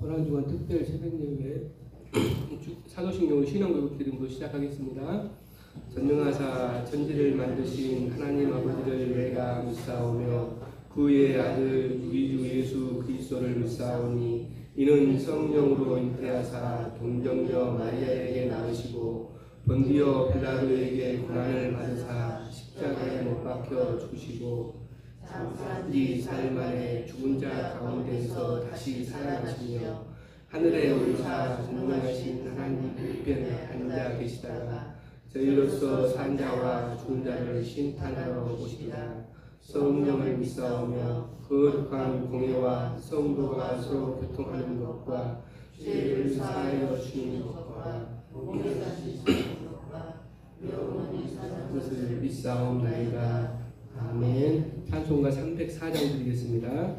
고난주간 특별 새벽예배 사도신경을 신앙교육 드림으로 시작하겠습니다. 전능하사 천지를 만드신 하나님 아버지를 내가 믿사오며 그의 아들 우리 주 예수 그리스도를 믿사오니 이는 성령으로 잉태하사 동정녀 마리아에게 낳으시고 본디오 빌라도에게 고난을 받으사 십자가에 못 박혀 죽으시고 장사지 사흘 만에 죽은 자 가운데서 다시 살아나시며 하늘에 올라 존귀하신 하나님 우편에 앉아 계시다가 저희로서 산 자와 죽은 자를 심판하러 오시리라. 성령을 믿사오며 거룩한 공예와 성도가 서로 교통하는 것과 죄를 사하여 주시는 것과 몸에서 지시는 것과 영원히 사는 것을 믿사옵나이다. 아멘. 찬송가 304장 드리겠습니다.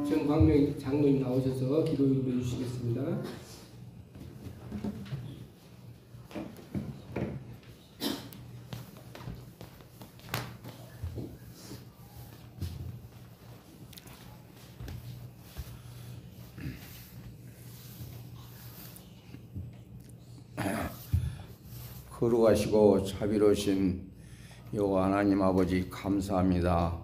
정광명 장로님 나오셔서 기도 인도해 주시겠습니다. 거룩하시고 자비로우신 여호와 하나님 아버지 감사합니다.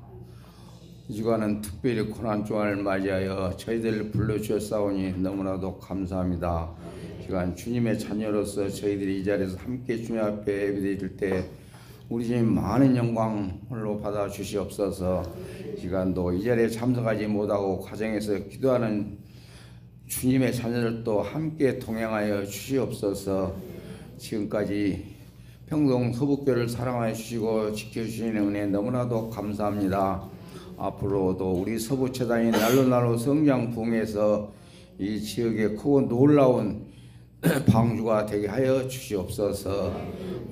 이 주간은 특별히 고난주간을 맞이하여 저희들을 불러주셨사오니 너무나도 감사합니다. 이 시간 주님의 자녀로서 저희들이 이 자리에서 함께 주님 앞에 예배드릴 때 우리 주님 많은 영광 홀로 받아 주시옵소서. 이 시간도 이 자리에 참석하지 못하고 가정에서 기도하는 주님의 자녀들도 함께 동행하여 주시옵소서. 지금까지 평동 서북교를 사랑하여 주시고 지켜주시는 은혜 너무나도 감사합니다. 앞으로도 우리 서부재단이 날로 성장 부흥해서 이 지역에 크고 놀라운 방주가 되게 하여 주시옵소서.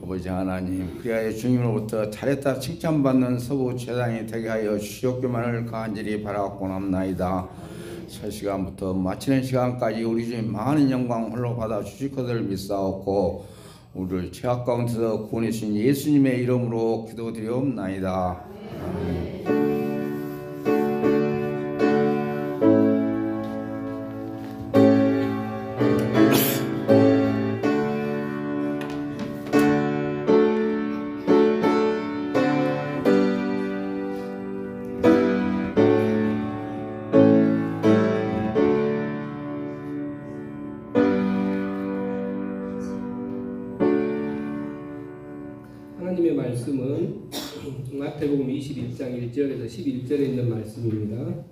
아버지 하나님, 그리하여 주님으로부터 잘했다 칭찬받는 서부재단이 되게 하여 주시옵기만을 간절히 바라옵나이다. 첫 시간부터 마치는 시간까지 우리 주님 많은 영광 홀로 받아 주실 것을 믿사옵고 우리를 죄악 가운데서 구원해 주신 예수님의 이름으로 기도드리옵나이다. 아멘. 하나님의 말씀은 마태복음 21장 1절에서 11절에 있는 말씀입니다.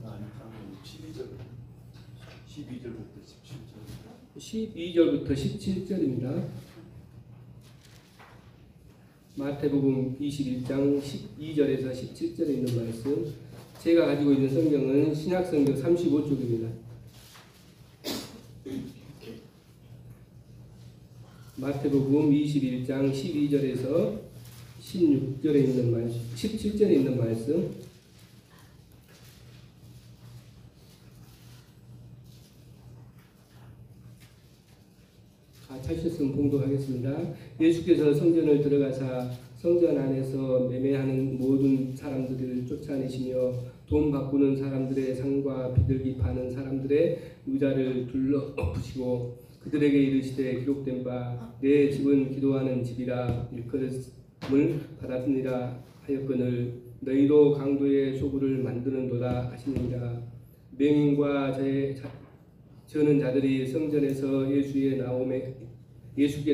12절부터 17절입니다. 마태복음 21장 12절에서 17절에 있는 말씀. 제가 가지고 있는 성경은 신약성경 35쪽입니다. 마태복음 21장 12절에서 16절에 있는 말씀, 17절에 있는 말씀. 찾으셨으면 봉독하겠습니다. 예수께서 성전을 들어가사 성전 안에서 매매하는 모든 사람들을 쫓아내시며 돈 바꾸는 사람들의 상과 비둘기 파는 사람들의 의자를 둘러 엎으시고 그들에게 이르시되 기록된 바 내 집은 기도하는 집이라 일컬음을 받았느니라 하였거늘 너희도 강도의 소굴을 만드는도다 하시니라. 맹인과 저는 자들이 성전에서 예수께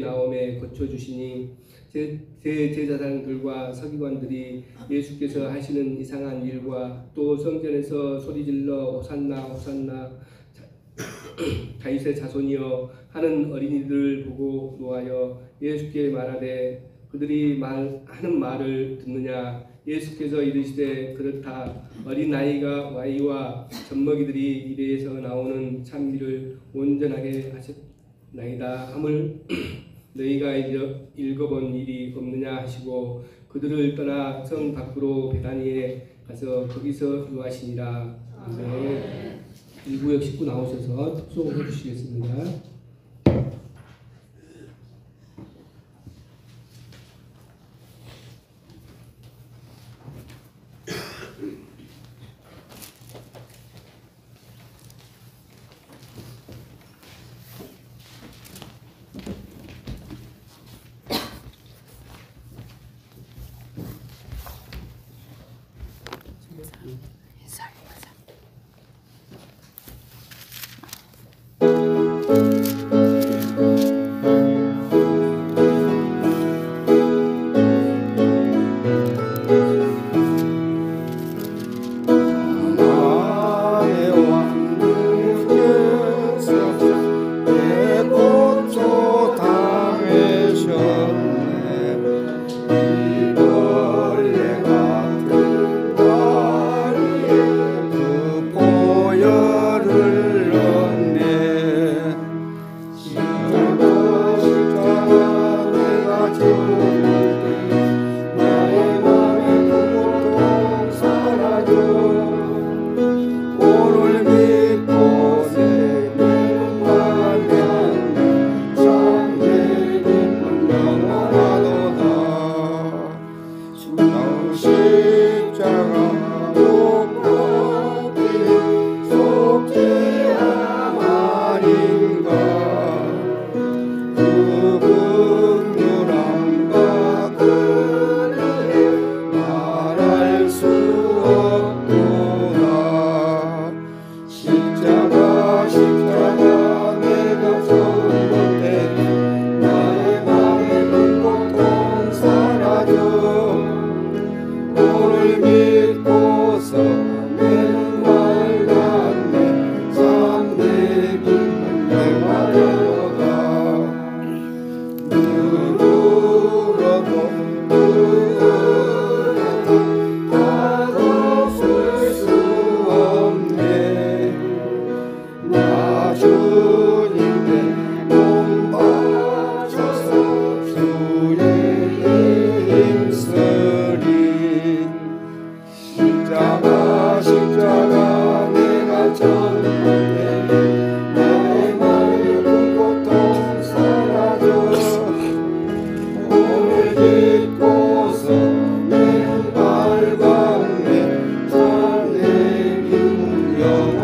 나옴에 고쳐주시니 제 제사장들과 서기관들이 예수께서 하시는 이상한 일과 또 성전에서 소리질러 호산나 호산나 다윗의 자손이여 하는 어린이들을 보고 노하여 예수께 말하되 그들이 하는 말을 듣느냐. 예수께서 이르시되 그렇다. 어린 아이가 와이와 젖먹이들이 입에서 나오는 찬미를 온전하게 하셨나이다 함을 너희가 읽어본 일이 없느냐 하시고 그들을 떠나 성 밖으로 베다니에 가서 거기서 유하시니라. 아멘. 1구역 19 나오셔서 특송을 해주시겠습니다. 인사.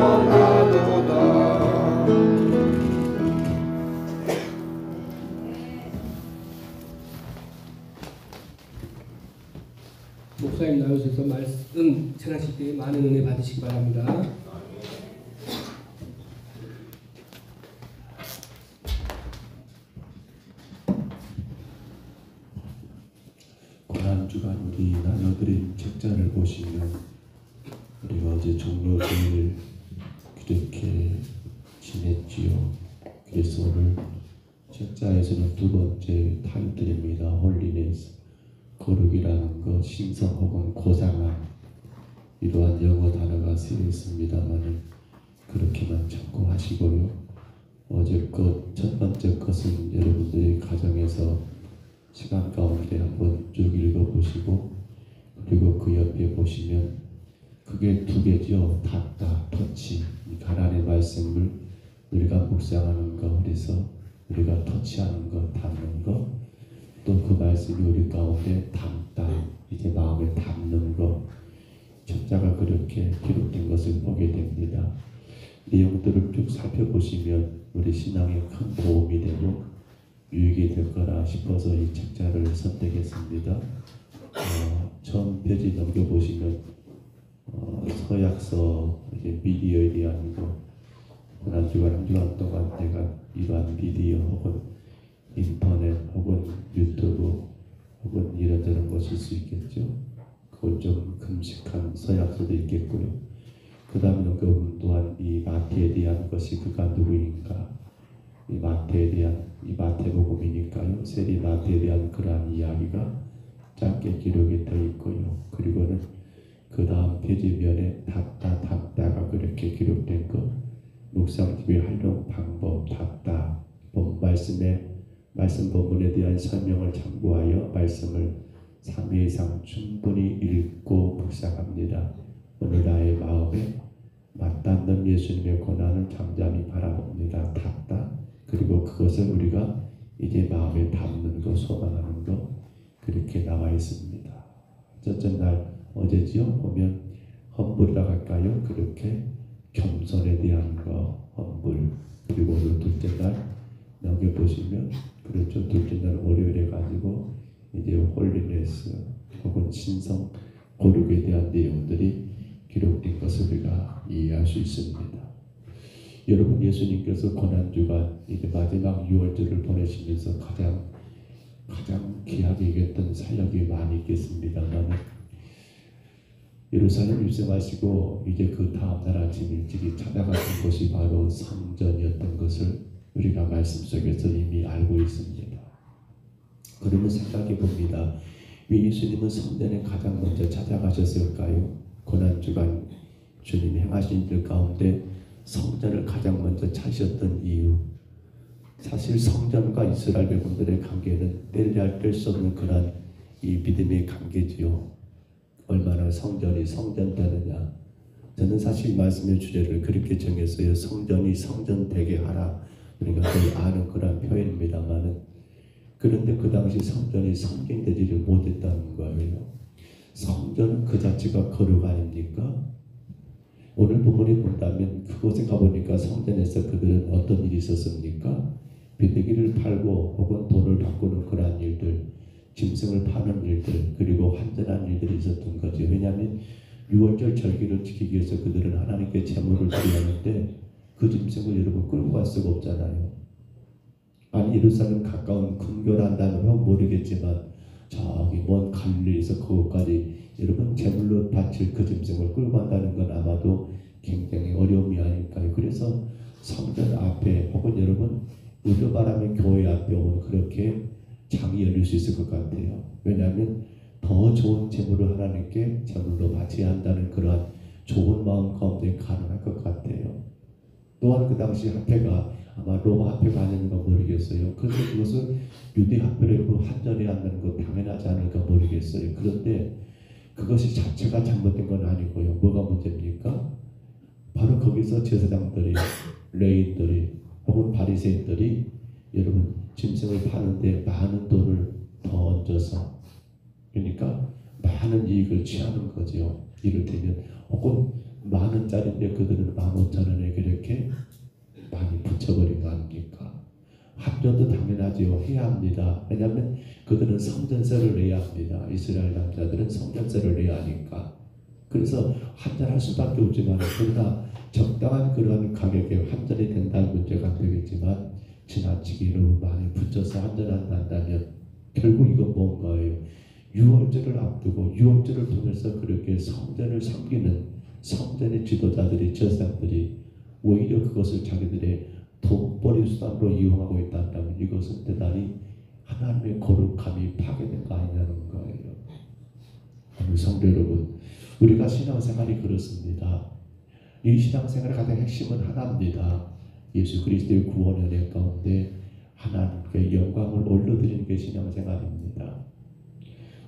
원하도다. 목사님 나오셔서 말씀 전하실 때 많은 은혜 받으시기 바랍니다. 고난주간 우리 나눠드린 책자를 보시면 우리가 어제 종료주일 그렇게 지냈지요. 그래서 오늘 책자에서는 두 번째 타이틀입니다. 홀리네스, 거룩이라는 것, 신성 혹은 고상함, 이러한 영어 단어가 쓰여 있습니다만 그렇게만 참고하시고요. 어제 첫 번째 것은 여러분들이 가정에서 시간 가운데 한번 쭉 읽어보시고, 그리고 그 옆에 보시면 그게 두 개죠. 닿다, 터치. 이 가나안의 말씀을 우리가 묵상하는 것, 그래서 우리가 터치하는 것, 닿는 것, 또 그 말씀이 우리 가운데 담다, 이제 마음에 담는 것, 책자가 그렇게 기록된 것을 보게 됩니다. 내용들을 쭉 살펴보시면 우리 신앙에 큰 도움이 되고 유익이 될 거라 싶어서 이 책자를 선택했습니다. 처음 페이지 넘겨보시면 서약서, 이제 미디어에 대한 거, 한 주간 동안 내가 이러한 미디어 혹은 인터넷 혹은 유튜브 혹은 이런저런 것일 수 있겠죠. 그걸 좀 금식한 서약서도 있겠고요. 그 다음에 넘겨보면 또한 이 마태에 대한 것이 그가 누구인가, 이 마태에 대한, 이 마태복음이니까요. 세리 마태에 대한 그러한 이야기가 짧게 기록이 되어 있고요. 그리고는 그 다음 페이지면에 닫다가 그렇게 기록된 것, 묵상집의 활용 방법, 닫다, 말씀 본문에 대한 설명을 참고하여 말씀을 3회 이상 충분히 읽고 묵상합니다. 오늘 나의 마음에 맞닿는 예수님의 고난을 잠잠히 바라봅니다. 닫다. 그리고 그것을 우리가 이제 마음에 담는 것, 소망하는 것, 그렇게 나와 있습니다. 첫째 날 어제지요? 보면 험불이라고 할까요? 그렇게 겸손에 대한 거, 험불. 그리고 오늘 둘째 날 넘겨보시면, 그렇죠, 둘째 날 월요일에 가지고 이제 홀리네스 혹은 신성, 거룩에 대한 내용들이 기록된 것을 우리가 이해할 수 있습니다. 여러분, 예수님께서 고난주간 이제 마지막 6월절을 보내시면서 가장 귀하게 여겼던 사역이 많이 있겠습니다만, 예루살렘 입성하시고 이제 그 다음날 아침 일찍이 찾아가신 곳이 바로 성전이었던 것을 우리가 말씀 속에서 이미 알고 있습니다. 그러면 생각해 봅니다. 왜 예수님은 성전에 가장 먼저 찾아가셨을까요? 고난주간 주님이 행하신 일 가운데 성전을 가장 먼저 찾으셨던 이유, 사실 성전과 이스라엘 백성들의 관계는 뗄 수 없는 그런 이 믿음의 관계지요. 얼마나 성전이 성전되느냐. 저는 사실 말씀의 주제를 그렇게 정했어요. 성전이 성전되게 하라. 우리가 거의 아는 그런 표현입니다만은, 그런데 그 당시 성전이 성경되지를 못했다는 거예요. 성전은 그 자체가 거룩 아닙니까? 오늘 본문에 본다면 그곳에 가보니까 성전에서 그들은 어떤 일이 있었습니까? 비둘기를 팔고 혹은 돈을 바꾸는 그러한 일들, 짐승을 파는 일들, 그리고 환전한 일들이 있었던 거죠. 왜냐하면 6월절 절기를 지키기 위해서 그들은 하나님께 제물을 드려야 하는데 그 짐승을 여러분 끌고 갈 수가 없잖아요. 아니, 예루살렘 가까운 근교란다면 모르겠지만 저기 먼 갈릴리에서 그곳까지 여러분 제물로 바칠 그 짐승을 끌고 간다는 건 아마도 굉장히 어려움이 아닐까요? 그래서 성전 앞에 혹은 여러분 의료바람의 교회 앞에 오면 그렇게 장이 열릴 수 있을 것 같아요. 왜냐하면 더 좋은 제물을 하나님께 제물로 바쳐야 한다는 그러한 좋은 마음 가운데 가능할 것 같아요. 또한 그 당시 화폐가 아마 로마 화폐가 아닌가 모르겠어요. 그래서 그것을 유대 화폐로 환전해야 한다는 것 당연하지 않을까 모르겠어요. 그런데 그것이 자체가 잘못된 건 아니고요. 뭐가 문제입니까? 바로 거기서 제사장들이, 레위인들이 혹은 바리새인들이 여러분 짐승을 파는데 많은 돈을 더 얹어서, 그러니까 많은 이익을 취하는 거죠. 이를테면 혹은 10,000원짜리인데 그들은 15,000원에 그렇게 많이 붙여버린 거 아닙니까? 합전도 당연하지요. 해야 합니다. 왜냐하면 그들은 성전세를 내야 합니다. 이스라엘 남자들은 성전세를 내야 하니까. 그래서 환전할 수밖에 없지만 그러나 적당한 그러한 가격에 환전이 된다는 문제가 안 되겠지만 지나치게 너무 많이 붙여서 환전한다면 결국 이건 뭔가예요? 유월절을 앞두고 유월절을 통해서 그렇게 성전을 섬기는 성전의 지도자들이 제사장들이 오히려 그것을 자기들의 돈벌이 수단으로 이용하고 있다면 이것은 대단히 하나님의 거룩함이 파괴된 거 아니냐는 거예요. 오늘 성도 여러분, 우리가 신앙생활이 그렇습니다. 이 신앙생활의 가장 핵심은 하나입니다. 예수 그리스도의 구원의 은혜 가운데 하나님께 영광을 올려드리는 게 신앙생활입니다.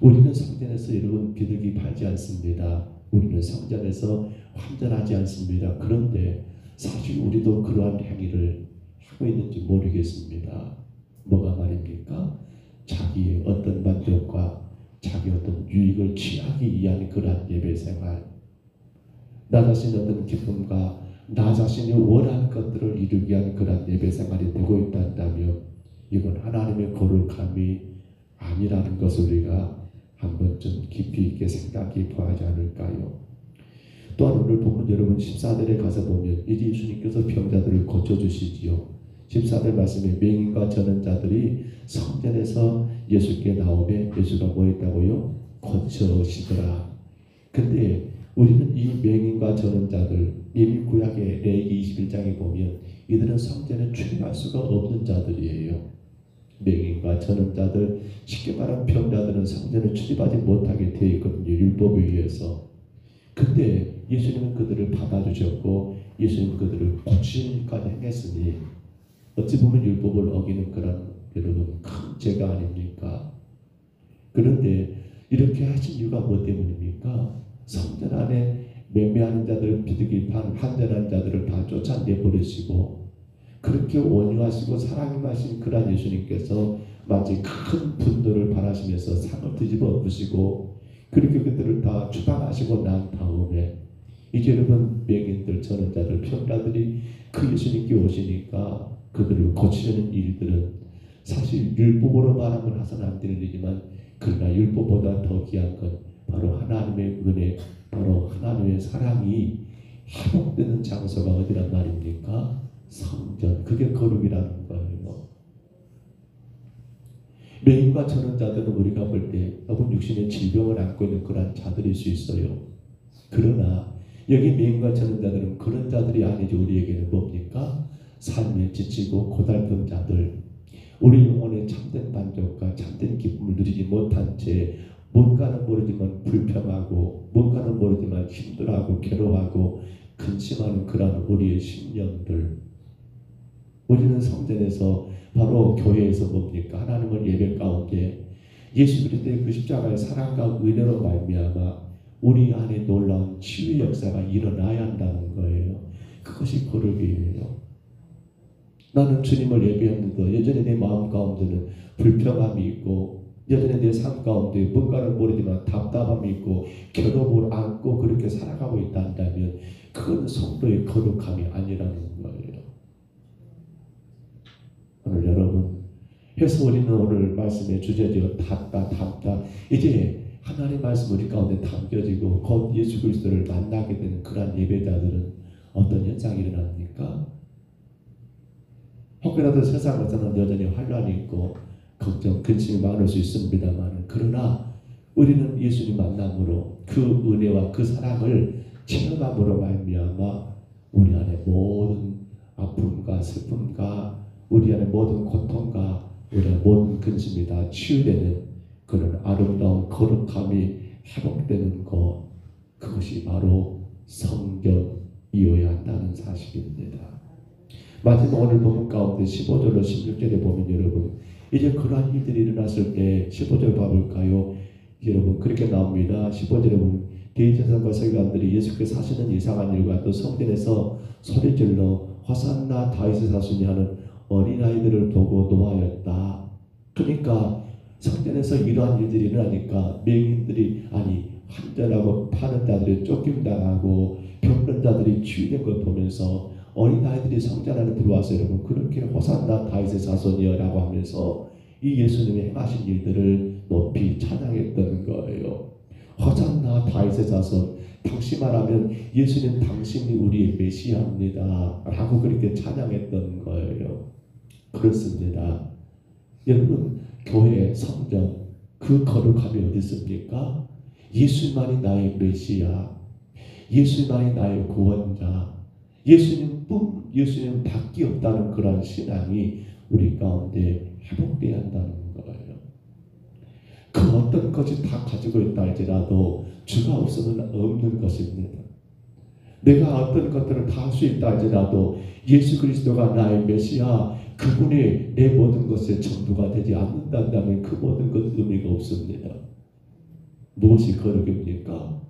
우리는 성전에서 여러분 비둘기 팔지 않습니다. 우리는 성전에서 환전하지 않습니다. 그런데 사실 우리도 그러한 행위를 하고 있는지 모르겠습니다. 뭐가 말입니까? 자기의 어떤 만족과 자기 어떤 유익을 취하기 위한 그러한 예배생활, 나 자신의 어떤 기쁨과 나 자신이 원하는 것들을 이루기 위한 그러한 예배생활이 되고 있다면 이건 하나님의 거룩함이 아니라는 것을 우리가 한번 좀 깊이 있게 생각해 봐야 하지 않을까요? 또한 오늘 본문 여러분 14절에 가서 보면 이제 예수님께서 병자들을 고쳐주시지요. 14절 말씀에 맹인과 전원자들이 성전에서 예수께 나오매 예수가 뭐 했다고요? 고쳐시더라. 근데 우리는 이 맹인과 전원자들 이미 구약의 레위기 21장에 보면 이들은 성전에 출입할 수가 없는 자들이에요. 맹인과 전원자들, 쉽게 말하면 병자들은 성전에 출입하지 못하게 되어 있거든요. 율법에 의해서. 근데 예수님은 그들을 받아주셨고 예수님은 그들을 고치기까지 행했으니 어찌 보면 율법을 어기는 그런 여러분 큰 죄가 아닙니까? 그런데 이렇게 하신 이유가 뭐 때문입니까? 성전 안에 매매하는 자들, 비둘기 판, 환전하는 자들을 다 쫓아내버리시고 그렇게 온유하시고 사랑이 마신 그런 예수님께서 마치 큰 분노를 발하시면서 상을 뒤집어 엎으시고 그렇게 그들을 다 추방하시고 난 다음에 이제 여러분 맹인들, 전원자들, 병자들이 그 예수님께 오시니까 그들을 고치려는 일들은 사실 율법으로 말하면 하서는 안 되는 일이지만 그러나 율법보다 더 귀한 건 바로 하나님의 은혜, 바로 하나님의 사랑이 회복되는 장소가 어디란 말입니까? 성전. 그게 거룩이라는 거예요. 맹인과 전원자들은 우리가 볼 때 여러분 육신의 질병을 안고 있는 그런 자들일 수 있어요. 그러나 여기 맹인과 전원자들은 그런 자들이 아니죠. 우리에게는 뭡니까? 삶에 지치고 고달픈 자들, 우리 영혼의 참된 만족과 참된 기쁨을 누리지 못한 채 뭔가는 모르지만 불평하고 뭔가는 모르지만 힘들어하고 괴로워하고 근심하는 그런 우리의 심령들. 우리는 성전에서 바로 교회에서 뭡니까? 하나님을 예배 가운데 예수 그리스도의 그 십자가의 사랑과 은혜로 말미암아 우리 안에 놀라운 치유의 역사가 일어나야 한다는 거예요. 그것이 거룩이에요. 나는 주님을 예배했는데 여전히 내 마음 가운데는 불평함이 있고 여전히 내 삶 가운데 뭔가를 모르지만 답답함이 있고 괴로움을 안고 그렇게 살아가고 있다면 그건 성도의 거룩함이 아니라는 거예요. 오늘 여러분 그래서 우리는 오늘 말씀의 주제죠. 담다. 이제 하나님의 말씀 우리 가운데 담겨지고 곧 예수 그리스도를 만나게 되는 그러한 예배자들은 어떤 현상이 일어납니까? 혹여라도 세상에서는 여전히 환란이 있고 걱정, 근심이 많을 수 있습니다만 그러나 우리는 예수님 만남으로 그 은혜와 그 사랑을 체험함으로 말미암아 우리 안에 모든 아픔과 슬픔과 우리 안에 모든 고통과 우리 안에 모든 근심이 다 치유되는 그런 아름다운 거룩함이 회복되는 것, 그것이 바로 성전이어야 한다는 사실입니다. 마지막 오늘 본문 가운데 15절로 16절에 보면 여러분 이제 그러한 일들이 일어났을 때 15절 봐볼까요? 여러분 그렇게 나옵니다. 15절에 보면 대제사장과 서기관들이 예수께서 하시는 이상한 일과 또 성전에서 소리질러 호산나 다윗의 자손이 하는 어린아이들을 보고 노하였다. 그러니까 성전에서 이러한 일들이 일어나니까 맹인들이 환전하고 파는 자들이 쫓김당하고 병든 자들이 치유된 걸 보면서 어린아이들이 성전 안에 들어와서 여러분 그렇게 호산나 다윗의 자손이여라고 하면서 이 예수님의 행하신 일들을 높이 찬양했던 거예요. 호산나 다윗의 자손, 당시만 하면 예수님 당신이 우리의 메시아입니다 라고 그렇게 찬양했던 거예요. 그렇습니다. 여러분 교회, 성전, 그 거룩함이 어디 있습니까? 예수만이 나의 메시아, 예수만이 나의 구원자, 예수님뿐, 예수님 밖에 없다는 그런 신앙이 우리 가운데 회복되어야 한다는 거예요. 그 어떤 것이 다 가지고 있다 할지라도 주가 없으면 없는 것입니다. 내가 어떤 것들을 다 할 수 있다 할지라도 예수 그리스도가 나의 메시아, 그분이 내 모든 것의 전부가 되지 않는다면 그 모든 것 의미가 없습니다. 무엇이 거룩입니까?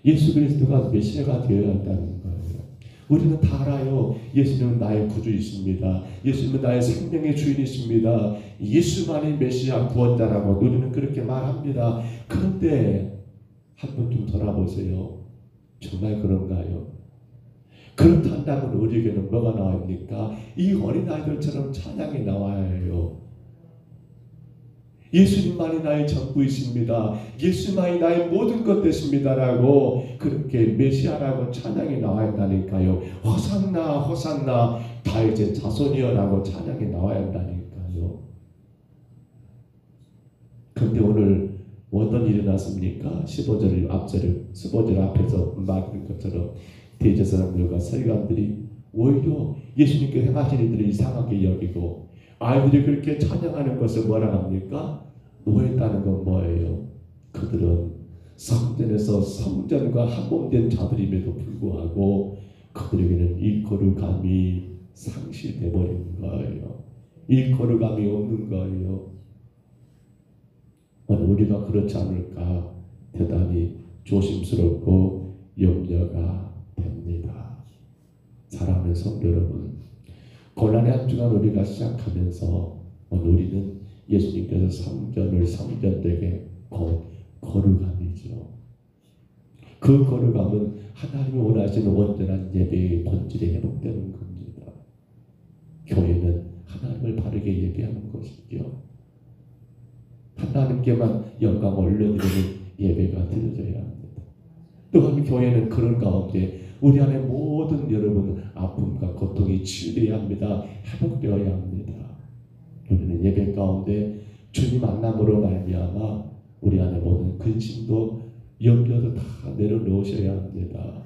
예수 그리스도가 메시아가 되어야 한다는 거예요. 우리는 다 알아요. 예수님은 나의 구주이십니다. 예수님은 나의 생명의 주인이십니다. 예수만이 메시아 구원자라고 우리는 그렇게 말합니다. 그런데 한 번 좀 돌아보세요. 정말 그런가요? 그렇다면 우리에게는 뭐가 나옵니까? 이 어린아이들처럼 찬양이 나와야 해요. 예수님만이 나의 전부이십니다. 예수만이 나의 모든 것 되십니다라고 그렇게 메시아라고 찬양이 나와야 한다니까요. 호산나 호산나 다윗의 자손이여라고 찬양이 나와야 한다니까요. 그런데 오늘 어떤 일이 났습니까? 15절 앞에서 말한 것처럼 대제사장들과 서기관들이 오히려 예수님께 행하신 일들을 이상하게 여기고 아이들이 그렇게 찬양하는 것을 뭐라 합니까? 노했다는 건 뭐예요? 그들은 성전에서 성전과 한몸된 자들임에도 불구하고 그들에게는 이 거룩함이 상실돼 버린 거예요. 이 거룩함이 없는 거예요. 오늘 우리가 그렇지 않을까 대단히 조심스럽고 염려가 됩니다. 사랑하는 성도 여러분, 고난의 한 주간 우리가 시작하면서 오늘 우리는 예수님께서 성전을 성전되게 거룩함이죠. 그 거룩함은 하나님이 원하시는 온전한 예배의 본질에 회복되는 겁니다. 교회는 하나님을 바르게 예배하는 것이죠. 하나님께만 영광을 올려드리는 예배가 드려져야 합니다. 또한 교회는 그런 가운데 우리 안에 모든 여러분 아픔과 고통이 치유되어야 합니다. 회복되어야 합니다. 우리는 예배 가운데 주님 만남으로 말미암아 우리 안에 모든 근심도 염려도 다 내려놓으셔야 합니다.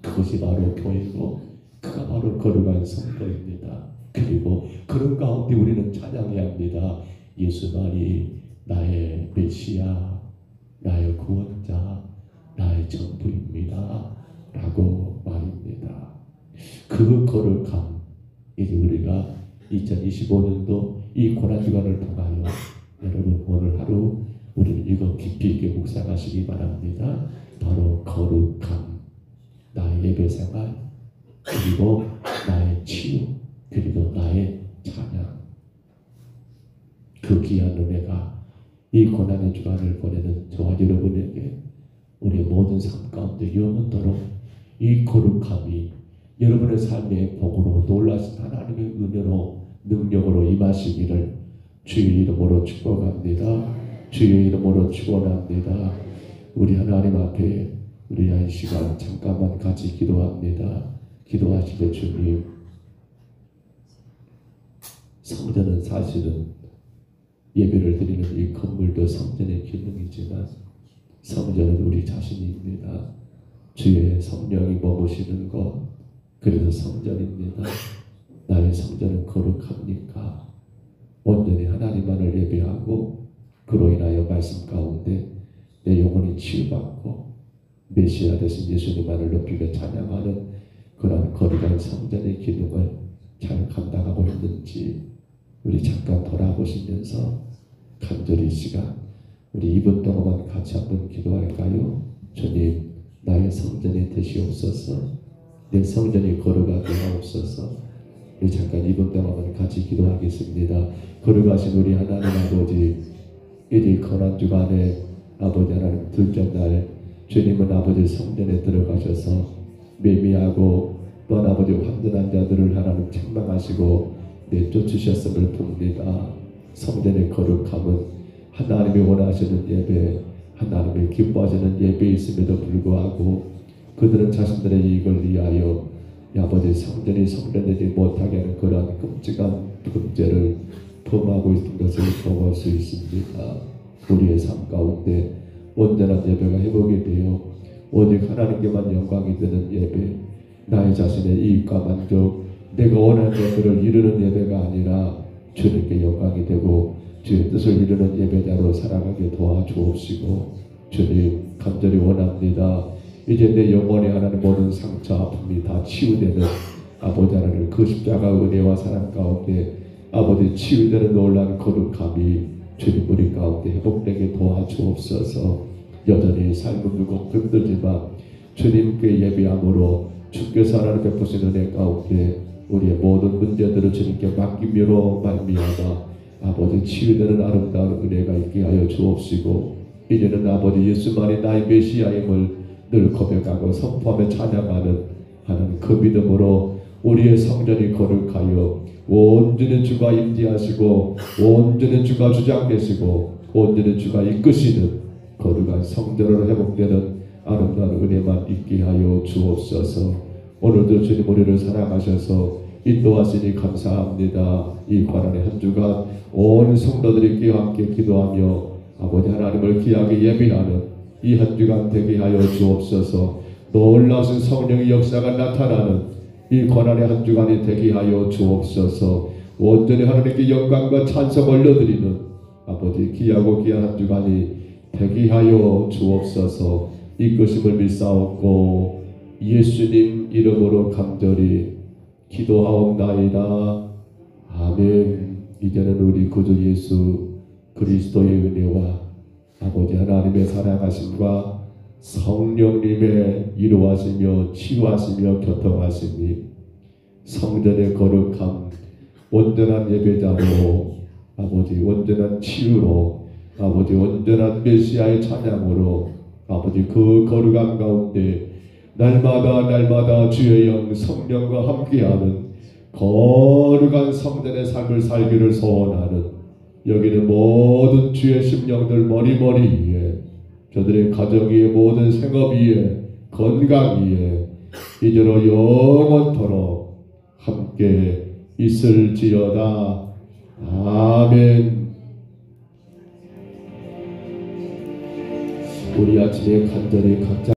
그것이 바로 교회고 그가 바로 거룩한 성도입니다. 그리고 그런 가운데 우리는 찬양해야 합니다. 예수만이 나의 메시아, 나의 구원자, 나의 전부입니다 라고 말입니다. 그 거룩함, 이제 우리가 2025년도 이 고난주간을 통하여 여러분 오늘 하루 우리는 이거 깊이 있게 묵상하시기 바랍니다. 바로 거룩함, 나의 예배생활, 그리고 나의 치유, 그리고 나의 찬양. 그 귀한 은혜가 이 고난의 주간을 보내는 저와 여러분에게 우리의 모든 삶 가운데 영원토록 이 거룩함이 여러분의 삶의 복으로 놀라신 하나님의 은혜로 능력으로 임하시기를 주의 이름으로 축복합니다. 주의 이름으로 축원합니다. 우리 하나님 앞에 우리 한 시간 잠깐만 같이 기도합니다. 기도하시되 주님, 성전은 사실은 예배를 드리는 이 건물도 성전의 기능이지만 성전은 우리 자신입니다. 주의 성령이 머무시는 것, 그래서 성전입니다. 나의 성전은 거룩합니까? 온전히 하나님만을 예배하고 그로 인하여 말씀 가운데 내 영혼이 치유받고 메시아 되신 예수님만을 높이며 찬양하는 그런 거룩한 성전의 기능을 잘 감당하고 있는지 우리 잠깐 돌아보시면서 간절히 이 시간 우리 2분 동안 같이 한번 기도할까요? 주님, 나의 성전이 되시옵소서. 내 성전이 거룩하게 하옵소서. 우리 잠깐 2분 동안 같이 기도하겠습니다. 거룩하신 우리 하나님 아버지, 이 고난주간에 아버지 하나님 둘째 날 주님은 아버지 성전에 들어가셔서 매미하고 또 아버지 환전한 자들을 하나님 책망하시고 내쫓으셨음을 봅니다. 성전의 거룩함은 하나님이 원하시는 예배, 하나님이 기뻐하시는 예배있음에도 불구하고 그들은 자신들의 이익을 위하여 아버지 성전이 성전되지 못하게 하는 그러한 끔찍한 범죄를 범하고 있는 것을 볼 수 있습니다. 우리의 삶 가운데 온전한 예배가 회복이 되어 오직 하나님께만 영광이 되는 예배, 나의 자신의 이익과 만족, 내가 원하는 것들을 이루는 예배가 아니라 주님께 영광이 되고 주의 뜻을 이루는 예배자로 살아가게 도와주옵시고 주님 간절히 원합니다. 이제 내 영혼에 하나님 모든 상처 아픔이 다 치유되는 아버지 하나님 그 십자가 은혜와 사랑 가운데 아버지 치유되는 놀라운 거룩함이 주님 우리 가운데 회복되게 도와주옵소서. 여전히 삶은 무겁고 힘들지만 주님께 예배함으로 주께서 하나님 베푸시는 은혜 가운데 우리의 모든 문제들을 주님께 맡김으로 말미암아 아버지 치유되는 아름다운 은혜가 있게 하여 주옵시고 이제는 아버지 예수만이 나의 메시아임을 늘 고백하고 선포하며 찬양하는 하나님 그 믿음으로 우리의 성전이 거룩하여 온전히 주가 임재하시고 온전히 주가 주장되시고 온전히 주가 이끄시는 거룩한 성전으로 회복되는 아름다운 은혜만 있게 하여 주옵소서. 오늘도 주님 우리를 사랑하셔서 인도하시니 감사합니다. 이 고난의 한 주간 온 성도들이 끼와 함께 기도하며 아버지 하나님을 귀하게 예배하는 이 한 주간 되게 하여 주옵소서. 놀라우신 성령의 역사가 나타나는 이 고난의 한 주간이 되게 하여 주옵소서. 온전히 하나님께 영광과 찬송 올려드리는 아버지 귀하고 귀한 한 주간이 되게 하여 주옵소서. 이끄심을 믿사옵고 예수님 이름으로 간절히 기도하옵나이다. 아멘. 이제는 우리 구주 예수 그리스도의 은혜와 아버지 하나님의 사랑하심과 성령님의 이루하시며 치유하시며 교통하심이 성전의 거룩함 온전한 예배자로 아버지 온전한 치유로 아버지 온전한 메시아의 찬양으로 아버지 그 거룩함 가운데 날마다 주의 영 성령과 함께하는 거룩한 성전의 삶을 살기를 소원하는 여기는 모든 주의 심령들 머리머리 위에 저들의 가정 위에 모든 생업 위에 건강 위에 이제로 영원토록 함께 있을지어다. 아멘. 우리 아침에 간절히 각자